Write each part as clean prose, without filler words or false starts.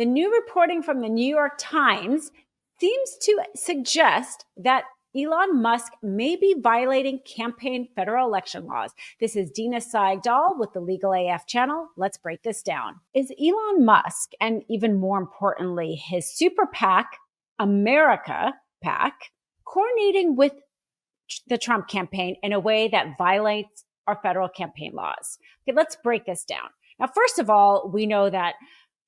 The new reporting from the New York Times seems to suggest that Elon Musk may be violating campaign federal election laws. This is Dina Doll with the Legal AF channel. Let's break this down. Is Elon Musk, and even more importantly, his super PAC, America PAC, coordinating with the Trump campaign in a way that violates our federal campaign laws? Okay, let's break this down. Now, first of all, we know that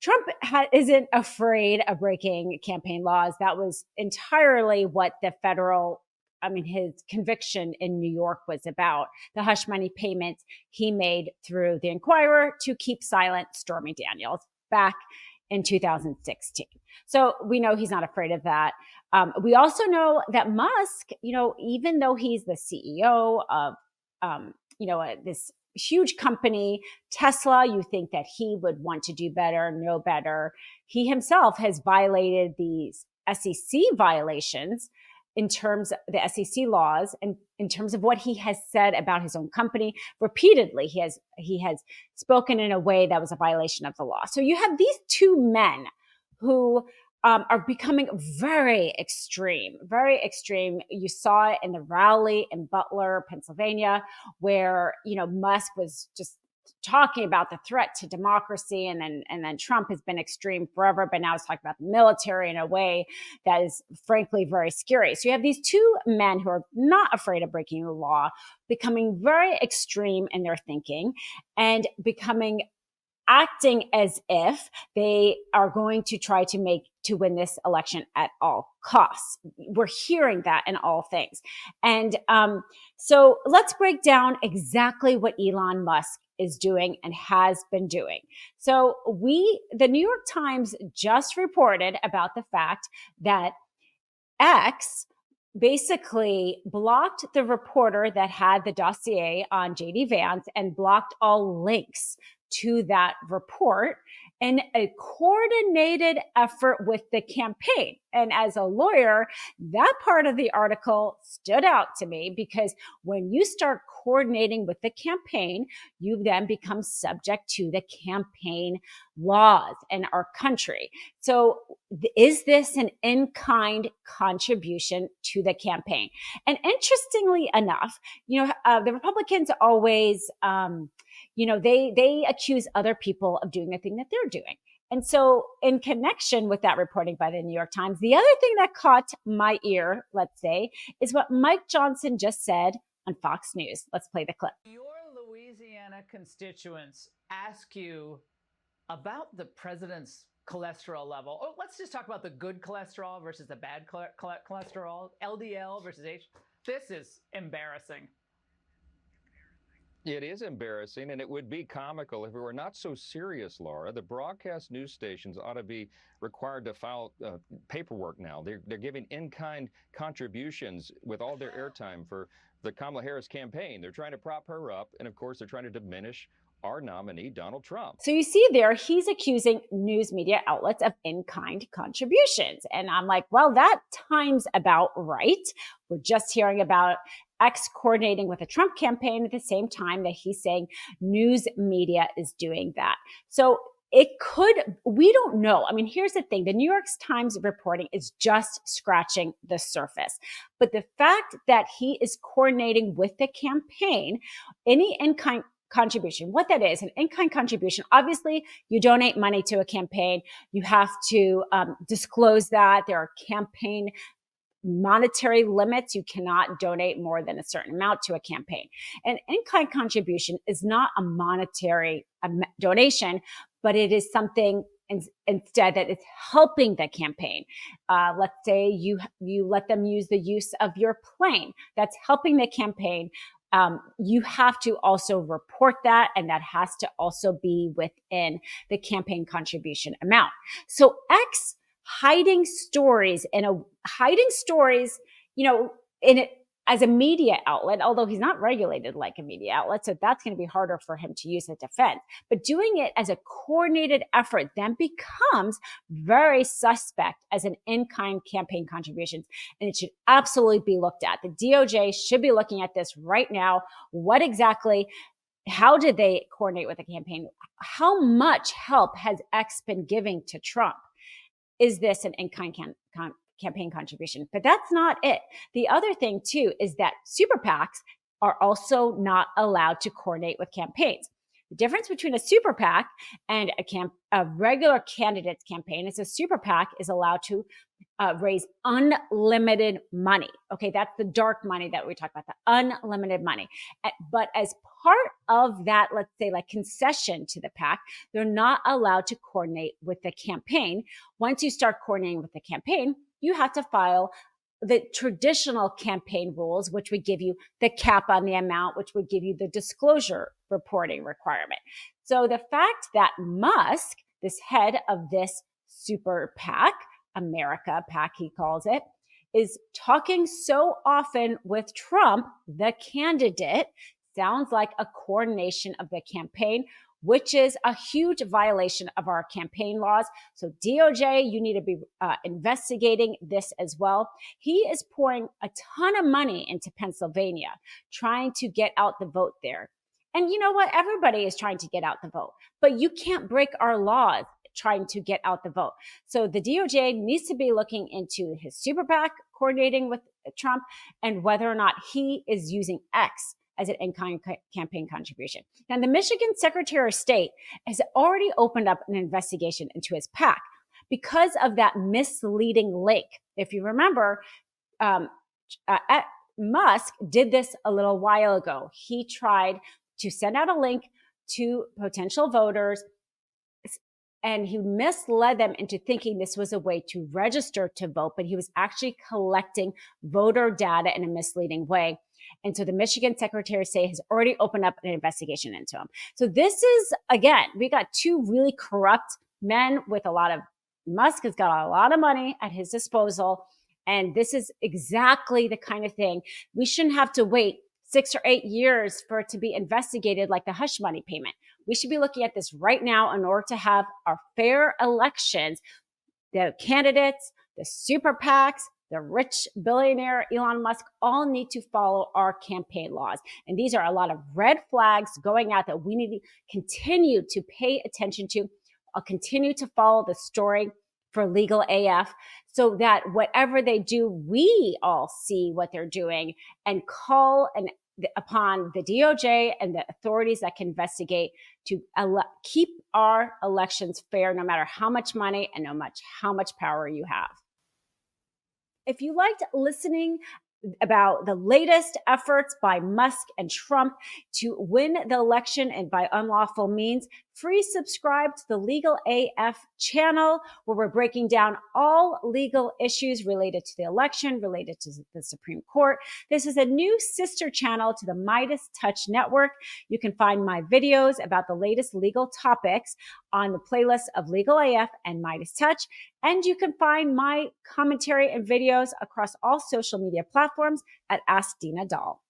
Trump isn't afraid of breaking campaign laws. That was entirely what his conviction in New York was about. The hush money payments he made through the Inquirer to keep silent Stormy Daniels back in 2016. So we know he's not afraid of that. We also know that Musk, even though he's the CEO of, this huge company, Tesla, you think that he would want to do better, know better. He himself has violated these SEC violations in terms of the SEC laws and in terms of what he has said about his own company. Repeatedly, he has spoken in a way that was a violation of the law. So you have these two men who are becoming very extreme, very extreme. You saw it in the rally in Butler, Pennsylvania, where, Musk was just talking about the threat to democracy. And then Trump has been extreme forever, but now he's talking about the military in a way that is frankly very scary. So you have these two men who are not afraid of breaking the law, becoming very extreme in their thinking and acting as if they are going to try to win this election at all costs. We're hearing that in all things. And so let's break down exactly what Elon Musk is doing and has been doing. So the New York Times just reported about the fact that X basically blocked the reporter that had the dossier on JD Vance and blocked all links to that report in a coordinated effort with the campaign. And as a lawyer, that part of the article stood out to me because when you start coordinating with the campaign, you then become subject to the campaign laws in our country. So is this an in-kind contribution to the campaign? And interestingly enough, the Republicans always, they accuse other people of doing the thing that they're doing. And so in connection with that reporting by the New York Times, the other thing that caught my ear, let's say, is what Mike Johnson just said on Fox News. Let's play the clip. Your Louisiana constituents ask you about the president's cholesterol level. Oh, let's just talk about the good cholesterol versus the bad cholesterol, LDL versus H. This is embarrassing. It is embarrassing, and it would be comical if it were not so serious, Laura. The broadcast news stations ought to be required to file paperwork now. They're giving in-kind contributions with all their airtime for the Kamala Harris campaign. They're trying to prop her up, and of course, they're trying to diminish our nominee, Donald Trump. So you see there, he's accusing news media outlets of in-kind contributions. And I'm like, well, that time's about right. We're just hearing about X coordinating with the Trump campaign at the same time that he's saying news media is doing that. So we don't know. I mean, here's the thing. The New York Times reporting is just scratching the surface. But the fact that he is coordinating with the campaign, any in-kind contribution, what that is, an in-kind contribution, obviously you donate money to a campaign, you have to disclose that. There are campaign monetary limits. You cannot donate more than a certain amount to a campaign. An in-kind contribution is not a monetary donation, but it is something instead that is helping the campaign. Let's say you let them use the use of your plane. That's helping the campaign. You have to also report that, and that has to also be within the campaign contribution amount. So X hiding stories, in it as a media outlet, although he's not regulated like a media outlet, so that's going to be harder for him to use as defense. But doing it as a coordinated effort then becomes very suspect as an in-kind campaign contributions, and it should absolutely be looked at. The DOJ should be looking at this right now. What exactly How did they coordinate with the campaign? How much help has X been giving to Trump? Is this an in-kind campaign contribution? But that's not it. The other thing, too, is that super PACs are also not allowed to coordinate with campaigns. The difference between a super PAC and a regular candidate's campaign is a super PAC is allowed to raise unlimited money. Okay, that's the dark money that we talk about, the unlimited money. But as part of that, let's say like concession to the PAC, they're not allowed to coordinate with the campaign. Once you start coordinating with the campaign, you have to file the traditional campaign rules, which would give you the cap on the amount, which would give you the disclosure reporting requirement. So the fact that Musk, this head of this super PAC, America PAC, he calls it, is talking so often with Trump, the candidate, sounds like a coordination of the campaign, which is a huge violation of our campaign laws. So DOJ, you need to be investigating this as well. He is pouring a ton of money into Pennsylvania, trying to get out the vote there. And you know what? Everybody is trying to get out the vote, but you can't break our laws trying to get out the vote. So the DOJ needs to be looking into his super PAC coordinating with Trump and whether or not he is using X as an in-kind campaign contribution. Now, the Michigan Secretary of State has already opened up an investigation into his PAC because of that misleading link. If you remember, Musk did this a little while ago. He tried to send out a link to potential voters, and he misled them into thinking this was a way to register to vote, but he was actually collecting voter data in a misleading way. And so the Michigan Secretary of State has already opened up an investigation into him. So this is, again, we got two really corrupt men with a lot of, Musk has got a lot of money at his disposal. And this is exactly the kind of thing we shouldn't have to wait 6 or 8 years for it to be investigated like the hush money payment. We should be looking at this right now in order to have our fair elections. The candidates, the super PACs, the rich billionaire Elon Musk all need to follow our campaign laws. And these are a lot of red flags going out that we need to continue to pay attention to. I'll continue to follow the story for Legal AF so that whatever they do, we all see what they're doing and call upon the DOJ and the authorities that can investigate to keep our elections fair, no matter how much money and how much power you have. If you liked listening about the latest efforts by Musk and Trump to win the election and by unlawful means, free subscribe to the Legal AF channel, where we're breaking down all legal issues related to the election, related to the Supreme Court. This is a new sister channel to the Midas Touch Network. You can find my videos about the latest legal topics on the playlist of Legal AF and Midas Touch. And you can find my commentary and videos across all social media platforms at Ask Dina Doll.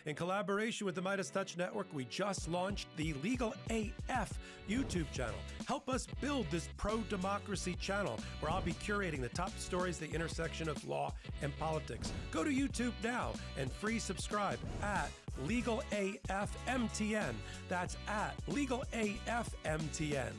In collaboration with the Midas Touch Network, we just launched the Legal AF YouTube channel. Help us build this pro-democracy channel where I'll be curating the top stories at the intersection of law and politics. Go to YouTube now and free subscribe at Legal AF MTN. That's at Legal AF MTN.